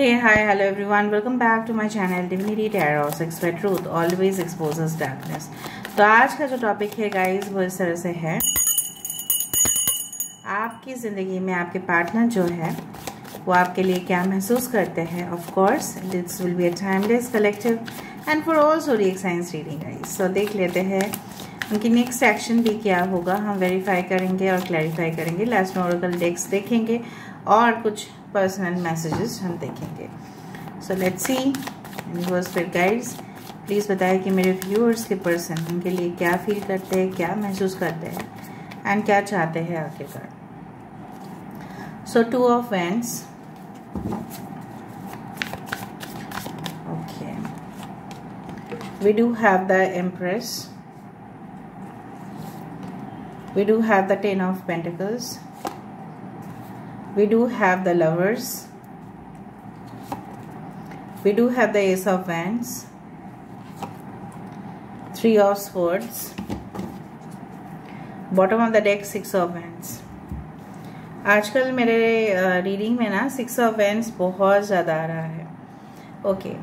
Hey, hi, hello everyone. Welcome back to my channel Divinity Tarot. Sex where truth always exposes darkness. तो आज का जो topic है guys वो इस तरह से है, आपकी ज़िंदगी में आपके पार्टनर जो है वो आपके लिए क्या महसूस करते हैं. Of course this will be a timeless collective and for all zodiac science reading guys. तो देख लेते हैं उनकी नेक्स्ट एक्शन भी क्या होगा. हम वेरीफाई करेंगे और क्लैरिफाई करेंगे. लास्ट ओरेकल डेक्स देखेंगे और कुछ पर्सनल मैसेजेस हम देखेंगे. सो लेट्स सी यूनिवर्स फिर गाइड्स प्लीज़ बताएं कि मेरे व्यूअर्स के पर्सन उनके लिए क्या फील करते हैं, क्या महसूस करते हैं एंड क्या चाहते हैं आखिरकार. सो 2 of wands. Okay, we do have the Empress, we do have the 10 of Pentacles, we do have the Lovers, we do have the Ace of Wands, 3 of Swords, bottom of the deck 6 of Wands. आजकल मेरे reading में ना 6 of Wands बहुत ज़्यादा आ रहा है. Okay,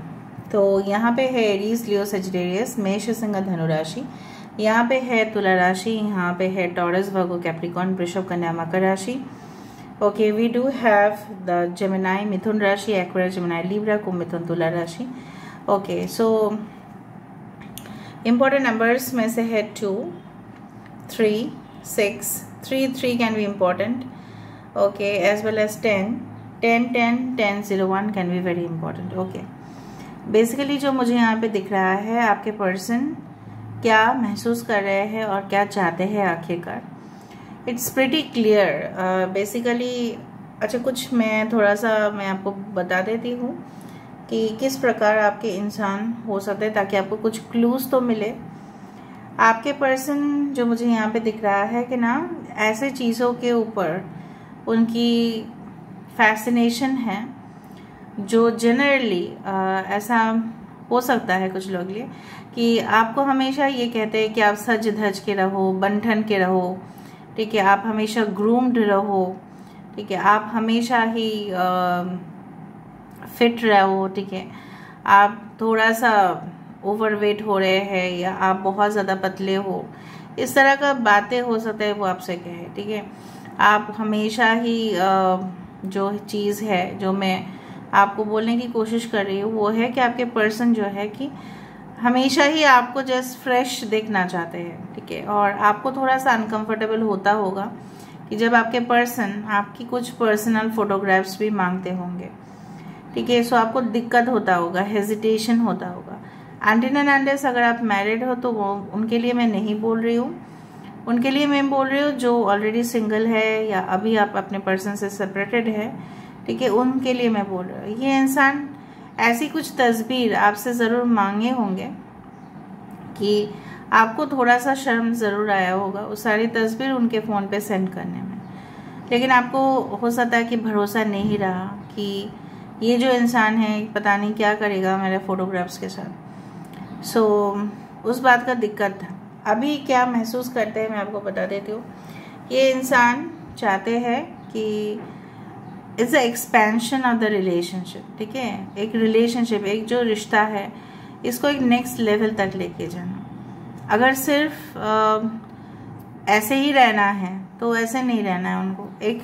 तो यहाँ पे है एरीज, लियो, सजिटेरियस, मेष, सिंह, धनु राशि. यहाँ पे है तुला राशि, यहाँ पे है टॉरस, वर्गो, कैप्रिकॉर्न, वृषभ, कन्या, मकर राशि. Okay, we do have the Gemini, मिथुन राशि, एक्वेरियस, जेमिनाई, लिब्रा, कुंभ, मिथुन, तुला राशि. ओके, सो इम्पोर्टेंट नंबर्स में से है 2, 3, 6. 3 can be important. Okay, as well as 10, 10, 01 can be very important. Okay, basically जो मुझे यहाँ पे दिख रहा है, आपके पर्सन क्या महसूस कर रहे हैं और क्या चाहते हैं आखिरकार. It's pretty clear basically. अच्छा, कुछ मैं थोड़ा सा मैं आपको बता देती हूँ कि किस प्रकार आपके इंसान हो सकते हैं, ताकि आपको कुछ क्लूज तो मिले. आपके पर्सन जो मुझे यहाँ पे दिख रहा है कि ना, ऐसे चीज़ों के ऊपर उनकी फैसिनेशन है जो जनरली ऐसा हो सकता है कुछ लोग लिए कि आपको हमेशा ये कहते हैं कि आप सज धज के रहो, बन ठन के रहो, ठीक है, आप हमेशा ग्रूम्ड रहो, ठीक है, आप हमेशा ही फिट रहो, ठीक है, आप थोड़ा सा ओवरवेट हो रहे हैं या आप बहुत ज़्यादा पतले हो, इस तरह का बातें हो सकता है वो आपसे कहे. ठीक है, आप हमेशा ही जो चीज़ है जो मैं आपको बोलने की कोशिश कर रही हूँ वो है कि आपके पर्सन जो है कि हमेशा ही आपको जस्ट फ्रेश देखना चाहते हैं. ठीक है, और आपको थोड़ा सा अनकंफर्टेबल होता होगा कि जब आपके पर्सन आपकी कुछ पर्सनल फोटोग्राफ्स भी मांगते होंगे. ठीक है, सो आपको दिक्कत होता होगा, हेजिटेशन होता होगा. एंटिल एंड अनलेस अगर आप मैरिड हो तो वो उनके लिए मैं नहीं बोल रही हूँ. उनके लिए मैं बोल रही हूँ जो ऑलरेडी सिंगल है या अभी आप अपने पर्सन से सेपरेटेड है. ठीक है, उनके लिए मैं बोल रही हूँ. ये इंसान ऐसी कुछ तस्वीर आपसे ज़रूर मांगे होंगे कि आपको थोड़ा सा शर्म ज़रूर आया होगा उस सारी तस्वीर उनके फ़ोन पे सेंड करने में. लेकिन आपको हो सकता है कि भरोसा नहीं रहा कि ये जो इंसान है पता नहीं क्या करेगा मेरे फोटोग्राफ्स के साथ. सो उस बात का दिक्कत था. अभी क्या महसूस करते हैं मैं आपको बता देती हूँ. ये इंसान चाहते हैं कि it's a expansion of the relationship. ठीक है, एक रिलेशनशिप, एक जो रिश्ता है इसको एक नेक्स्ट लेवल तक लेके जाना. अगर सिर्फ ऐसे ही रहना है तो ऐसे नहीं रहना है उनको, एक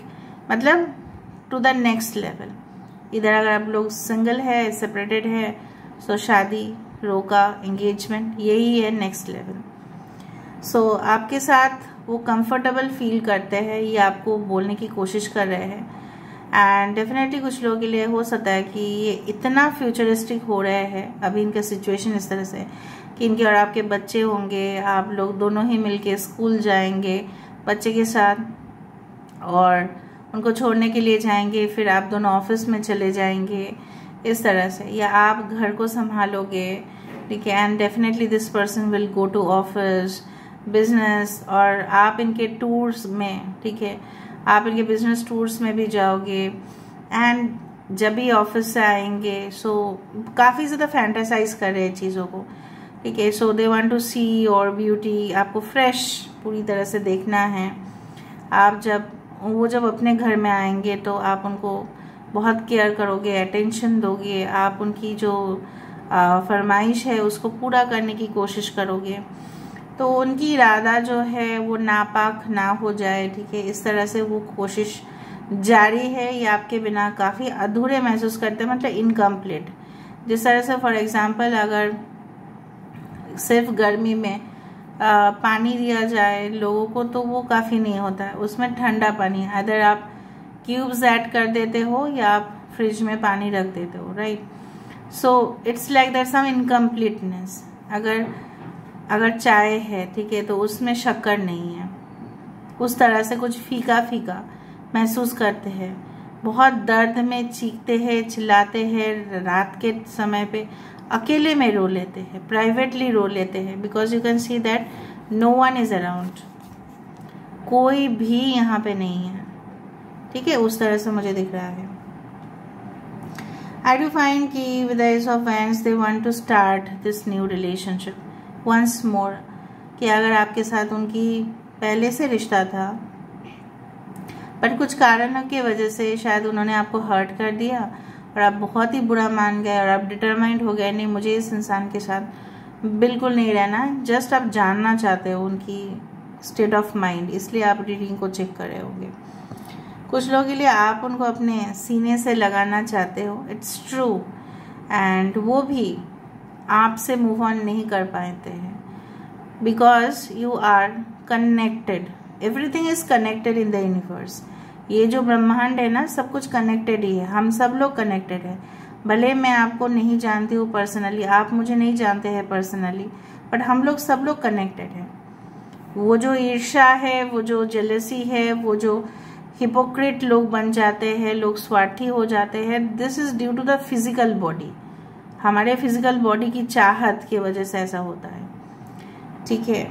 मतलब टू द नेक्स्ट लेवल. इधर अगर आप लोग सिंगल है, सेपरेटेड है, तो शादी, रोका, एंगेजमेंट, यही है नेक्स्ट लेवल. सो आपके साथ वो कंफर्टेबल फील करते हैं, ये आपको बोलने की कोशिश कर रहे हैं. एंड डेफिनेटली कुछ लोगों के लिए हो सकता है कि ये इतना फ्यूचरिस्टिक हो रहे हैं अभी इनका सिचुएशन इस तरह से कि इनके और आपके बच्चे होंगे, आप लोग दोनों ही मिलके स्कूल जाएंगे बच्चे के साथ और उनको छोड़ने के लिए जाएंगे, फिर आप दोनों ऑफिस में चले जाएंगे इस तरह से, या आप घर को संभालोगे. ठीक है, and definitely this person will go to office, business, और आप इनके टूर्स में, ठीक है, आप इनके बिजनेस टूर्स में भी जाओगे. एंड जब भी ऑफिस से आएंगे सो काफ़ी ज़्यादा फैंटासाइज कर रहे हैं चीज़ों को. ठीक है, so they want to see your beauty. आपको फ्रेश पूरी तरह से देखना है. आप जब अपने घर में आएंगे तो आप उनको बहुत केयर करोगे, अटेंशन दोगे, आप उनकी जो फरमाइश है उसको पूरा करने की कोशिश करोगे, तो उनकी इरादा जो है वो नापाक ना हो जाए, ठीक है। इस तरह से वो कोशिश जारी है। ये आपके बिना काफ़ी अधूरे महसूस करते हैं, मतलब इनकम्प्लीट। जिस तरह से फॉर एग्जांपल अगर सिर्फ गर्मी में पानी दिया जाए लोगों को तो वो काफ़ी नहीं होता है, उसमें ठंडा पानी अदर आप क्यूब्स ऐड कर देते हो या आप फ्रिज में पानी रख देते हो, right. So it's like that some incompleteness. अगर चाय है, ठीक है, तो उसमें शक्कर नहीं है, उस तरह से कुछ फीका फीका महसूस करते हैं। बहुत दर्द में चीखते हैं, चिल्लाते हैं, रात के समय पे अकेले में रो लेते हैं, प्राइवेटली रो लेते हैं, because you can see that no one is around, कोई भी यहाँ पे नहीं है, ठीक है। उस तरह से मुझे दिख रहा है। I do find कि with the Ace of Wands they want to start this new relationship once more, कि अगर आपके साथ उनकी पहले से रिश्ता था पर कुछ कारणों की वजह से शायद उन्होंने आपको हर्ट कर दिया और आप बहुत ही बुरा मान गए और आप डिटरमाइंड हो गए, नहीं मुझे इस इंसान के साथ बिल्कुल नहीं रहना। जस्ट आप जानना चाहते हो उनकी स्टेट ऑफ माइंड, इसलिए आप रीडिंग को चेक कर रहे होंगे। कुछ लोगों के लिए आप उनको अपने सीने से लगाना चाहते हो, इट्स ट्रू, एंड वो भी आपसे मूव ऑन नहीं कर पाते हैं because you are connected, everything is connected in the universe. ये जो ब्रह्मांड है ना, सब कुछ कनेक्टेड ही है, हम सब लोग कनेक्टेड है। भले मैं आपको नहीं जानती हूँ पर्सनली, आप मुझे नहीं जानते हैं पर्सनली, बट हम लोग सब लोग कनेक्टेड है। वो जो ईर्ष्या है, वो जो जेलसी है, वो जो हिपोक्रेट लोग बन जाते हैं, लोग स्वार्थी हो जाते हैं, this is due to the physical body. हमारे फिजिकल बॉडी की चाहत की वजह से ऐसा होता है, ठीक है।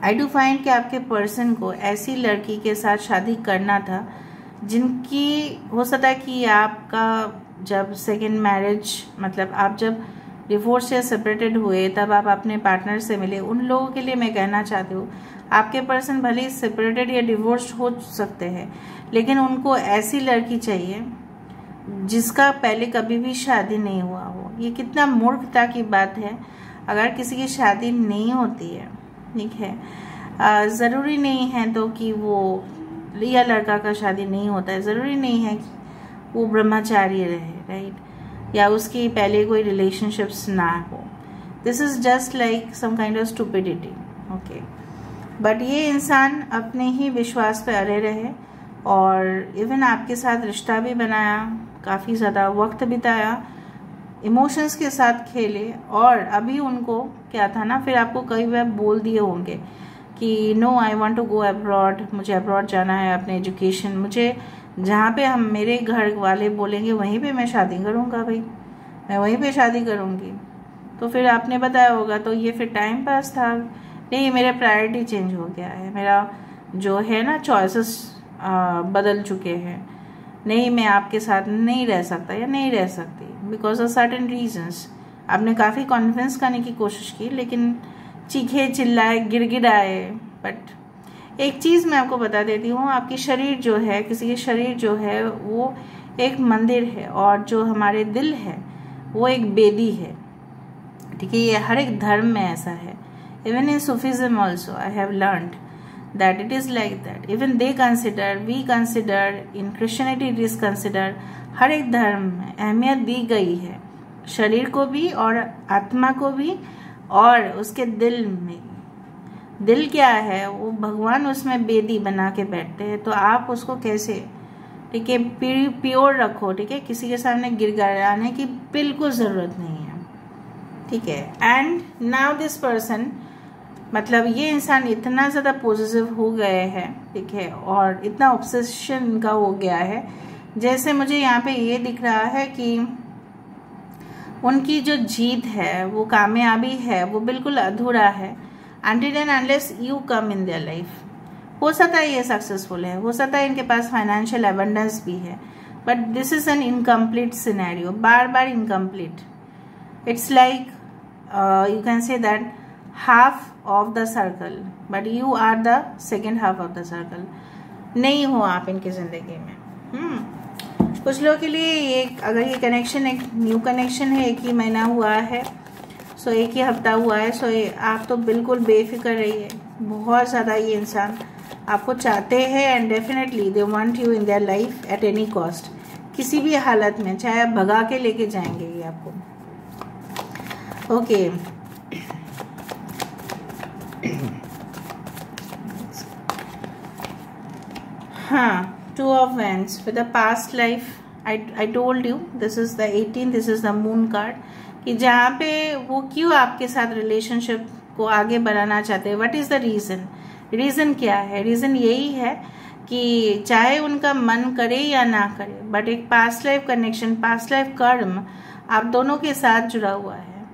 आई डू फाइंड कि आपके पर्सन को ऐसी लड़की के साथ शादी करना था जिनकी हो सकता है कि आपका जब सेकेंड मैरिज, मतलब आप जब डिवोर्स या सेपरेटेड हुए तब आप अपने पार्टनर से मिले, उन लोगों के लिए मैं कहना चाहती हूँ आपके पर्सन भले ही सेपरेटेड या डिवोर्स हो सकते हैं, लेकिन उनको ऐसी लड़की चाहिए जिसका पहले कभी भी शादी नहीं हुआ हो। ये कितना मूर्खता की बात है। अगर किसी की शादी नहीं होती है, ठीक है, ज़रूरी नहीं है तो कि वो, या लड़का का शादी नहीं होता है, ज़रूरी नहीं है कि वो ब्रह्मचारी रहे, राइट, या उसकी पहले कोई रिलेशनशिप्स ना हो। This is just like some kind of stupidity, okay. But ये इंसान अपने ही विश्वास पे अड़े रहे और इवन आपके साथ रिश्ता भी बनाया, काफ़ी ज़्यादा वक्त बिताया, इमोशंस के साथ खेले, और अभी उनको क्या था ना, फिर आपको कई बार बोल दिए होंगे कि no I want to go abroad, मुझे अब्रॉड जाना है अपने एजुकेशन, मुझे जहाँ पे हम मेरे घर वाले बोलेंगे वहीं पे मैं शादी करूँगा, भाई मैं वहीं पे शादी करूँगी। तो फिर आपने बताया होगा तो ये फिर टाइम पास था, नहीं मेरा प्रायोरिटी चेंज हो गया है, मेरा जो है ना चॉइसेस बदल चुके हैं, नहीं मैं आपके साथ नहीं रह सकता या नहीं रह सकती बिकॉज ऑफ सर्टेन रीजंस। आपने काफ़ी कॉन्फ्रेंस करने की कोशिश की लेकिन चीखे चिल्लाए गिड़गिड़ाए। बट एक चीज़ मैं आपको बता देती हूँ, आपकी शरीर जो है, किसी के शरीर जो है वो एक मंदिर है और जो हमारे दिल है वो एक बेदी है, ठीक है। ये हर एक धर्म में ऐसा है। Even in Sufism also I have learned that it is like that, even they consider, we consider, in Christianity it is considered, हर एक धर्म में अहमियत दी गई है शरीर को भी और आत्मा को भी, और उसके दिल में, दिल क्या है वो भगवान उसमें बेदी बना के बैठते हैं, तो आप उसको कैसे, ठीक है, प्योर रखो, ठीक है, किसी के सामने गिड़गिड़ाने की बिल्कुल ज़रूरत नहीं है, ठीक है। एंड नाउ दिस पर्सन, मतलब ये इंसान इतना ज़्यादा पॉजिटिव हो गए हैं, ठीक है, और इतना ऑब्सेशन इनका हो गया है, जैसे मुझे यहाँ पे ये दिख रहा है कि उनकी जो जीत है, वो कामयाबी है, वो बिल्कुल अधूरा है until and unless you come in their life। हो सकता है ये सक्सेसफुल है, हो सकता है इनके पास फाइनेंशियल एबंडेंस भी है, but this is an incomplete scenario, बार बार incomplete. It's like you can say that half of the circle, but you are the second half of the circle. नहीं हो आप इनकी जिंदगी में। कुछ लोगों के लिए ये अगर ये कनेक्शन एक न्यू कनेक्शन है, एक ही महीना हुआ है, सो एक ही हफ्ता हुआ है, सो आप तो बिल्कुल बेफिक्र रहिए। बहुत ज़्यादा ये इंसान आपको चाहते हैं and definitely they want you in their life at any cost, किसी भी हालत में, चाहे आप भगा के लेके जाएंगे ये आपको। ओके हाँ, Two of Wands with the past life. I told you this is the 18, this is the moon card, कि जहाँ पे वो क्यों आपके साथ रिलेशनशिप को आगे बढ़ाना चाहते हैं। What is the reason? Reason क्या है? रीज़न यही है कि चाहे उनका मन करे या ना करे, बट एक past life connection, past life karma आप दोनों के साथ जुड़ा हुआ है।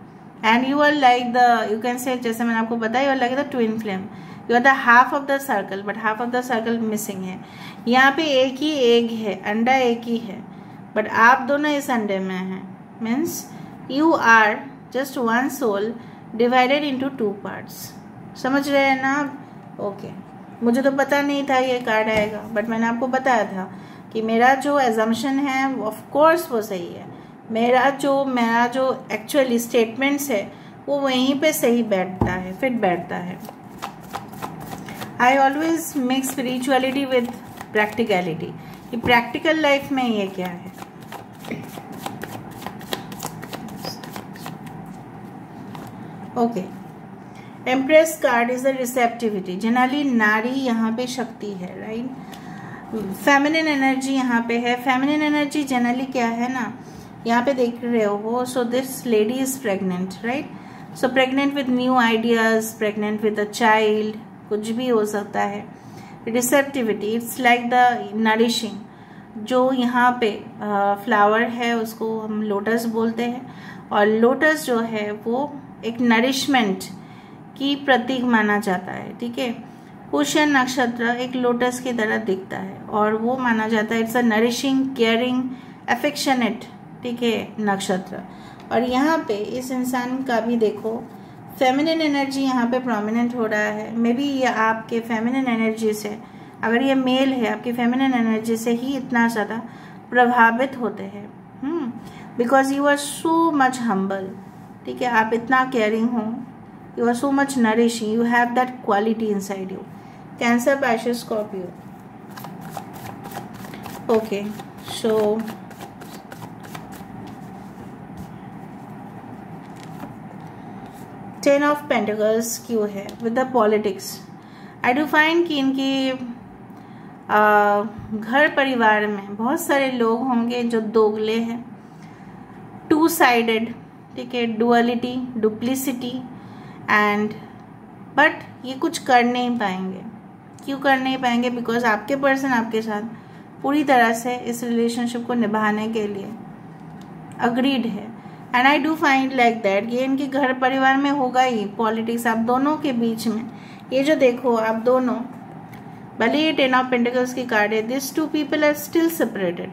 And you are like the, you can say, जैसे मैंने आपको बताया, you are like the twin flame, you are the half of the circle, but half of the circle missing है। यहाँ पे एक ही एग है, अंडा एक ही है, बट आप दोनों इस अंडे में हैं। Means you are just one soul divided into two parts. समझ रहे हैं ना आप? ओके मुझे तो पता नहीं था ये कार्ड आएगा, बट मैंने आपको बताया था कि मेरा जो एजम्पशन है ऑफ कोर्स वो सही है। मेरा जो एक्चुअली स्टेटमेंट्स है वो वहीं पे सही बैठता है, फिट बैठता है। I always mix spirituality with practicality. ये प्रैक्टिकल लाइफ में ये क्या है? Okay empress card is the receptivity. Generally नारी यहाँ पे शक्ति है, राइट? फेमिनिन एनर्जी यहाँ पे है। फेमिनिन एनर्जी जनरली क्या है ना, यहाँ पे देख रहे हो, so this lady is pregnant, right? So pregnant with new ideas, pregnant with a child, कुछ भी हो सकता है। Receptivity, it's like the nourishing. जो यहाँ पे फ्लावर है उसको हम लोटस बोलते हैं, और लोटस जो है वो एक नरिशमेंट की प्रतीक माना जाता है, ठीक है? पुष्य नक्षत्र एक लोटस की तरह दिखता है और वो माना जाता है it's a nourishing, caring, affectionate, ठीक है, नक्षत्र। और यहाँ पे इस इंसान का भी देखो फेमिनिन एनर्जी यहाँ पे प्रोमिनेंट हो रहा है। मे बी ये आपके फेमिनिन एनर्जी से, अगर ये मेल है, आपकी फेमिनिन एनर्जी से ही इतना ज़्यादा प्रभावित होते हैं, because you are so much humble, ठीक है? आप इतना केयरिंग हो, you are so much nourishing, you have that quality inside you. Cancer, Pisces, Scorpio. Okay so ten of pentacles क्यों है with the politics? I do find कि इनकी घर परिवार में बहुत सारे लोग होंगे जो दोगले हैं, टू साइडेड, ठीक है, डुअलिटी, डुप्लिसिटी, एंड बट ये कुछ कर नहीं पाएंगे। क्यों कर नहीं पाएंगे? बिकॉज आपके पर्सन आपके साथ पूरी तरह से इस रिलेशनशिप को निभाने के लिए अग्रीड है। And I do find like that ये इनके घर परिवार में होगा ही पॉलिटिक्स आप दोनों के बीच में। ये जो देखो आप दोनों, भले ये 10 ऑफ पेंटिकल्स की कार्ड है, this two people are still separated.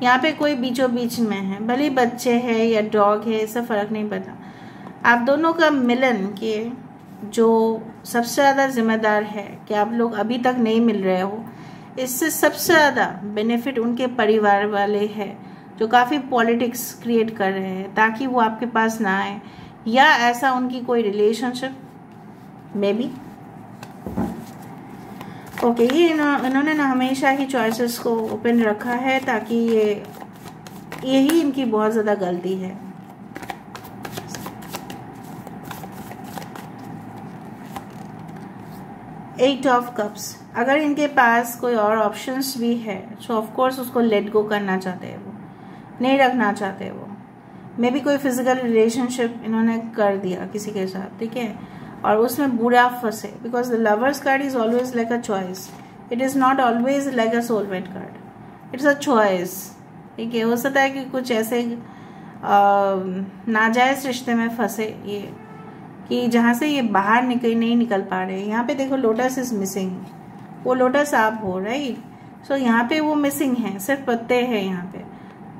यहाँ पे कोई बीचों बीच में है, भले बच्चे है या डॉग है, इससे फर्क नहीं पड़ता। आप दोनों का मिलन के जो सबसे ज़्यादा जिम्मेदार है कि आप लोग अभी तक नहीं मिल रहे हो, इससे सबसे ज़्यादा बेनिफिट उनके परिवार वाले हैं जो काफ़ी पॉलिटिक्स क्रिएट कर रहे हैं ताकि वो आपके पास ना आए, या ऐसा उनकी कोई रिलेशनशिप में भी। ओके ये इन्होंने ना हमेशा ही चॉइसेस को ओपन रखा है ताकि यही इनकी बहुत ज़्यादा गलती है। एट ऑफ कप्स, अगर इनके पास कोई और ऑप्शंस भी है सो ऑफ कोर्स उसको लेट गो करना चाहते हैं, वो नहीं रखना चाहते। वो मे बी कोई फिजिकल रिलेशनशिप इन्होंने कर दिया किसी के साथ, ठीक है, और उसमें बुरा फंसे, because the lovers card is always like a choice, it is not always like a soulmate card, it's a choice, ठीक है। हो सकता है कि कुछ ऐसे नाजायज़ रिश्ते में फंसे ये कि जहाँ से ये बाहर नहीं निकल पा रहे। यहाँ पे देखो लोटस इज मिसिंग, वो लोटस आप हो, राइट? सो यहाँ पे वो मिसिंग है, सिर्फ पत्ते हैं यहाँ पे,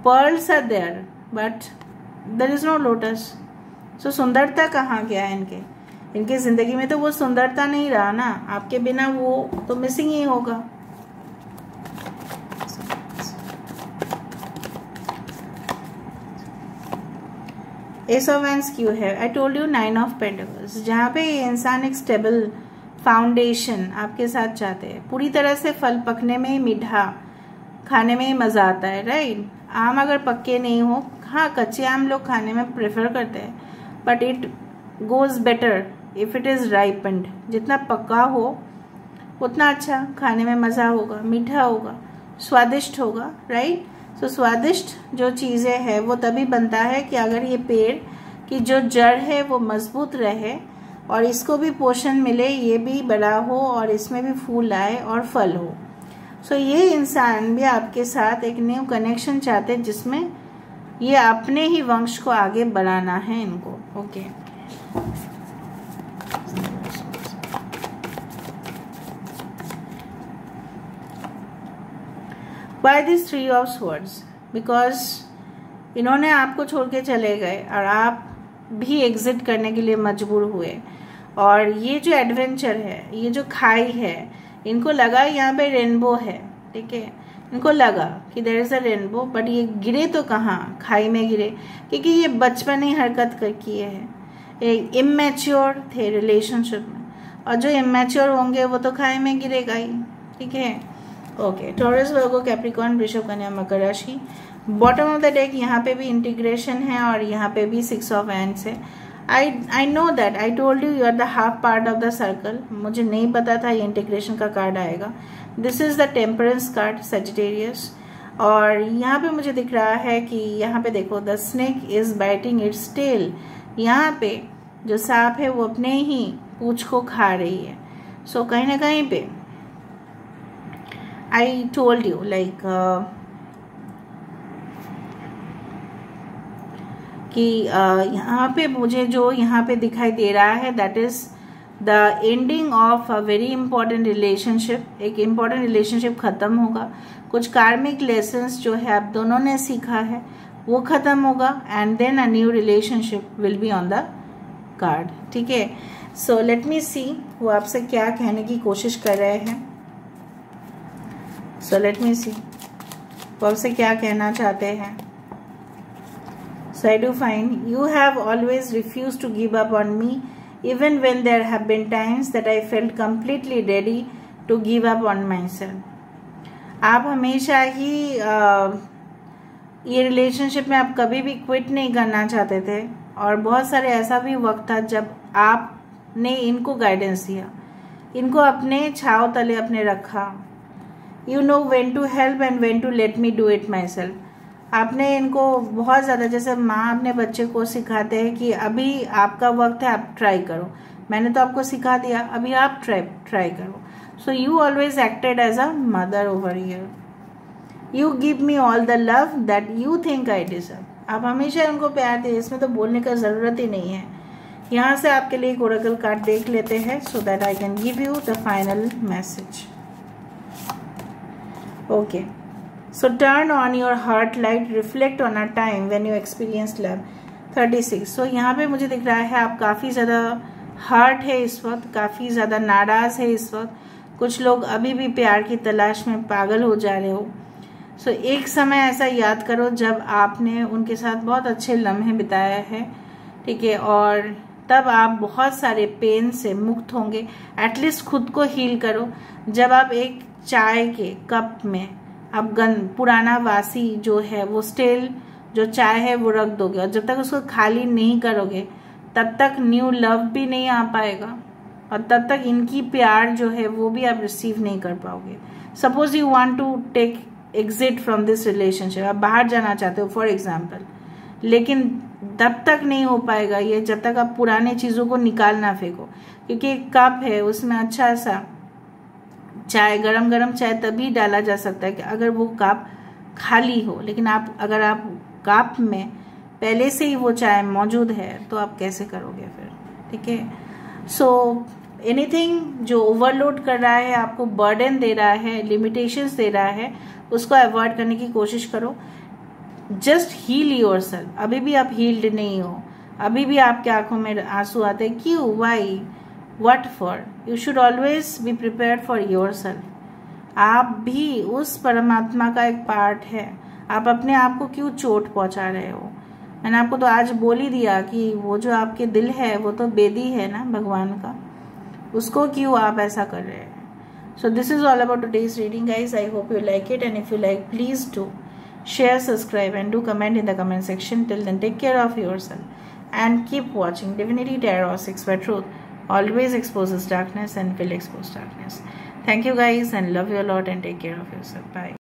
pearls are there but there is no lotus. So सुंदरता कहाँ गया है इनके जिंदगी में? तो वो सुंदरता नहीं रहा ना, आपके बिना वो तो मिसिंग ही होगा। एस ऑफ वैंड्स क्यों है? आई टोल्ड यू 9 ऑफ पेंटिकल्स, जहाँ पे ये इंसान एक स्टेबल फाउंडेशन आपके साथ चाहते हैं। पूरी तरह से फल पकने में ही मीठा, खाने में ही मज़ा आता है, राइट। आम अगर पक्के नहीं हो, हाँ कच्चे आम लोग खाने में प्रेफर करते हैं, but it goes better if it is ripened. जितना पक्का हो उतना अच्छा, खाने में मज़ा होगा, मीठा होगा, स्वादिष्ट होगा, राइट। तो स्वादिष्ट जो चीज़ें हैं वो तभी बनता है कि अगर ये पेड़ की जो जड़ है वो मजबूत रहे और इसको भी पोषण मिले, ये भी बड़ा हो और इसमें भी फूल आए और फल हो। सो ये इंसान भी आपके साथ एक न्यू कनेक्शन चाहते हैं जिसमें ये अपने ही वंश को आगे बढ़ाना है इनको। Okay, Why these 3 of Swords? Because इन्होंने आपको छोड़ के चले गए और आप भी एग्जिट करने के लिए मजबूर हुए। और ये जो एडवेंचर है, ये जो खाई है, इनको लगा यहाँ पे रेनबो है, ठीक है। इनको लगा कि there is a rainbow, but ये गिरे तो कहाँ, खाई में गिरे, क्योंकि ये बचपनी हरकत कर किए हैं। इमेच्योर थे रिलेशनशिप में, और जो इमेच्योर होंगे वो तो खाई में गिरेगा ही, ठीक है। ओके, टॉरस, वर्गो, कैप्रिकॉर्न, वृषभ, कन्या, मकर राशि। बॉटम ऑफ द डेक यहाँ पे भी इंटीग्रेशन है और यहाँ पे भी 6 ऑफ वैंड्स है। I know that, I told you are the half part of the circle. मुझे नहीं पता था ये इंटीग्रेशन का कार्ड आएगा। This is the temperance card, Sagittarius. और यहाँ पे मुझे दिख रहा है कि यहाँ पे देखो, the snake is biting its tail. यहाँ पे जो सांप है वो अपने ही पूंछ को खा रही है। सो कहीं ना कहीं पे आई टोल्ड यू लाइक कि यहाँ पे मुझे जो यहाँ पे दिखाई दे रहा है, that is the ending of a very important relationship. एक इम्पॉर्टेंट रिलेशनशिप खत्म होगा, कुछ कार्मिक लेसन्स जो है आप दोनों ने सीखा है वो खत्म होगा, and then a new relationship will be on the card, ठीक है। सो लेट मी सी वो आपसे क्या कहने की कोशिश कर रहे हैं। सो लेट मी सी वो आपसे क्या कहना चाहते हैं। So I do find you have always refused to give up on me, even when there have been times that I felt completely ready to give up on myself. आप हमेशा ही ये relationship में आप कभी भी क्विट नहीं करना चाहते थे, और बहुत सारे ऐसा भी वक्त था जब आपने इनको गाइडेंस दिया, इनको अपने छाव तले अपने रखा। You know when to help and when to let me do it myself. आपने इनको बहुत ज़्यादा, जैसे माँ अपने बच्चे को सिखाते हैं कि अभी आपका वक्त है, आप ट्राई करो, मैंने तो आपको सिखा दिया, अभी आप ट्राई करो। So you always acted as a mother over here. You give me all the love that you think I deserve. आप हमेशा उनको प्यार दें, इसमें तो बोलने का ज़रूरत ही नहीं है। यहाँ से आपके लिए एक ओरेकल कार्ड देख लेते हैं so that I can give you the final message. Okay, so turn on your heart light, reflect on a time when you experienced love. 36. so यहाँ पे मुझे दिख रहा है आप काफ़ी ज़्यादा हर्ट है इस वक्त, काफ़ी ज़्यादा नाराज़ है इस वक्त। कुछ लोग अभी भी प्यार की तलाश में पागल हो जा रहे हो। सो एक समय ऐसा याद करो जब आपने उनके साथ बहुत अच्छे लम्हे बिताया है, ठीक है, और तब आप बहुत सारे पेन से मुक्त होंगे। एटलीस्ट खुद को हील करो। जब आप एक चाय के कप में आप पुराना वासी जो है वो स्टेल जो चाय है वो रख दोगे, और जब तक उसको खाली नहीं करोगे तब तक न्यू लव भी नहीं आ पाएगा, और तब तक इनकी प्यार जो है वो भी आप रिसीव नहीं कर पाओगे। Suppose you want to take exit from this relationship, आप बाहर जाना चाहते हो फॉर एग्जाम्पल, लेकिन तब तक नहीं हो पाएगा ये जब तक आप पुराने चीज़ों को निकाल ना फेंको। क्योंकि एक कप है, उसमें अच्छा सा चाय, गरम गरम चाय तभी डाला जा सकता है कि अगर वो कप खाली हो, लेकिन अगर आप कप में पहले से ही वो चाय मौजूद है तो आप कैसे करोगे फिर, ठीक है। सो एनीथिंग जो ओवरलोड कर रहा है, आपको बर्डन दे रहा है, लिमिटेशंस दे रहा है, उसको अवॉइड करने की कोशिश करो। Just heal yourself. अभी भी आप हील्ड नहीं हो, अभी भी आपके आंखों में आंसू आते हैं। क्यों? Y? What for? You should always be prepared for yourself. आप भी उस परमात्मा का एक पार्ट है। आप अपने आप को क्यों चोट पहुंचा रहे हो? मैंने आपको तो आज बोल ही दिया कि वो जो आपके दिल है वो तो बेदी है ना भगवान का, उसको क्यों आप ऐसा कर रहे हैं। So this is all about today's reading, guys. I hope you like it, and if you like, please do share, subscribe, and do comment in the comment section. Till then, take care of yourself and keep watching Divinity Tarot 6, where truth always exposes darkness and will expose darkness. Thank you, guys, and love you a lot, and take care of yourself. Bye.